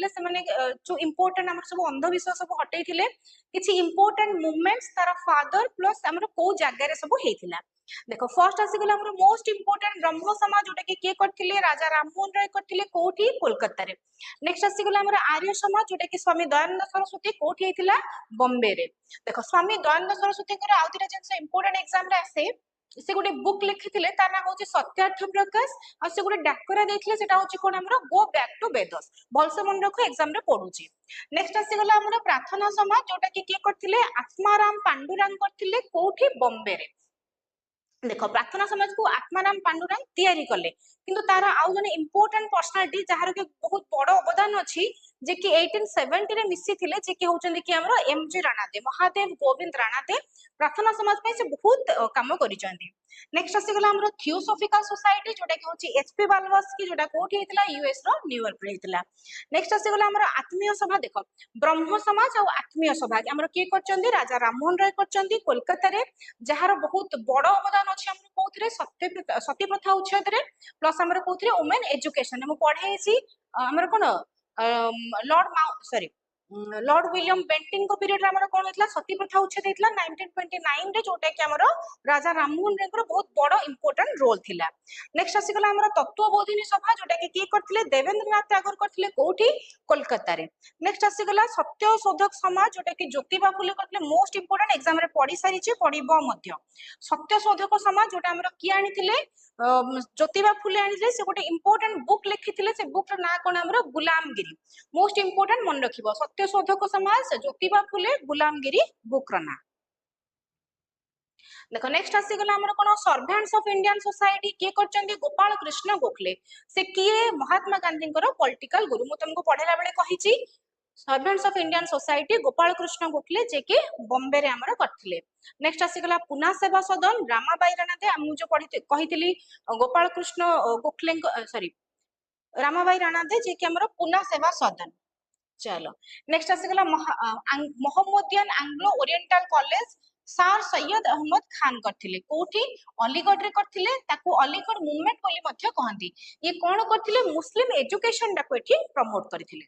करथिले से माने जो इंपोर्टेंट हमर सब अंधविश्वास सब हटैथिले किछि इंपोर्टेंट मूवमेंट्स तार फादर प्लस हमर को जगह रे सब हेथिला देखो फर्स्ट आसी गला हमर मोस्ट इंपोर्टेंट ब्रह्म समाज जोटा के करथिले राजा राममोहन राय करथिले कोठी कोलकाता रे नेक्स्ट आसी गला हमर आर्य समाज जोटा के स्वामी दयानंद सरस्वती कोठी हेथिला बॉम्बे रे देखो स्वामी दयानंद सरस्वती कर आउतिरा जेंस इंपोर्टेंट एग्जाम रे आसे से गोटे बुक लिखिथिले तार नाम होची सत्यार्थ प्रकाश आ से गोटे डाकरा देथिले सेटा होची कोन हमर गो बैक टू वेदस भलसे मन रखो एग्जाम रे पढुची नेक्स्ट आसी गला हमर प्रार्थना समाज जोटा के करथिले आत्माराम पांडुरंग करथिले कोठी बॉम्बे रे देखो प्रार्थना समाज को आत्माराम पांडुरंग तैयारी कले किंतु तारा आउ जने इंपोर्टेंट पर्सनालिटी जहार के बहुत बड़ अवदान अछि जे कि 1870 रे मिसी थिले जे कि होचंदी कि हमरो एमजी राणादे महादेव गोविंद राणादे प्रार्थना समाज पे से बहुत काम करिसंदी नेक्स्ट आसी गला हमरो थियोसॉफिकल सोसाइटी जोटा कि होची एचपी बालवस्की जोटा कोठी हेतला यूएस रो न्यूयॉर्क रे हेतला नेक्स्ट आसी गला हमरो आत्मीय सभा देखो ब्रह्म समाज और आत्मीय सभा हमरो के करचंदी राजा राममोहन राय करचंदी कोलकाता रे जहार बहुत बड़ अवदान अछि हमरो कोथरे सती प्रथा उच्छेद रे प्लस हमरो कोथरे वुमेन एजुकेशन हम पढाई छी हमरो कोन लॉर्ड विलियम बेंटिंग को पीरियड रे हमरो कोन हेतला सती प्रथा उच्छेद हेतला 1929 रे जोटा कि हमरो राजा राममोहन राय को बहुत बड़ इंपोर्टेंट रोल थिला नेक्स्ट आसी गला हमरो तत्वबोधिनी सभा जोटा कि करथिले देवेंद्रनाथ टैगोर करथिले कोठी कोलकाता रे नेक्स्ट आसी गला सत्य शोधक समाज जोटा कि ज्योतिबा फुले करथिले मोस्ट इंपोर्टेंट एग्जाम रे पढी सारी छि पढिबो मध्य सत्य शोधक समाज जोटा हमरो की आनिथिले ज्योतिबा फुले आनिथिले से गोटे इंपोर्टेंट बुक लिखिथिले से बुक र ना कोन हमरो गुलामगिरी मोस्ट इंपोर्टेंट मन रखिबो सत्य शोधक समाज ज्योतिबा फुले गुलामगिरी बुक र ना देखो नेक्स्ट आसी गला हमर कोन सर्वेंट्स ऑफ इंडियन सोसाइटी के करचंदी गोपाल कृष्ण गोखले से किए महात्मा गांधी को पॉलिटिकल गुरु मु तुमको पढेला बेले कहिची servants of Indian society Gopal Krishna Gokhale जे के बॉम्बे रे हमर करथिले नेक्स्ट आसी गला पुना सेवा सदन रामाबाई राणादे हम जो पढी कहितली गोपाल कृष्ण गोखले सॉरी रामाबाई राणादे जे के हमर पुना सेवा सदन चलो नेक्स्ट आसी गला मोहम्मदियन एंग्लो ओरिएंटल कॉलेज सार सैयद अहमद खान करथिले कोठी अलीगढ़ रे करथिले ताको अलीगढ़ मूवमेंट बोली मध्य कहंती ये कोन करथिले मुस्लिम एजुकेशन डाको एठी प्रमोट करथिले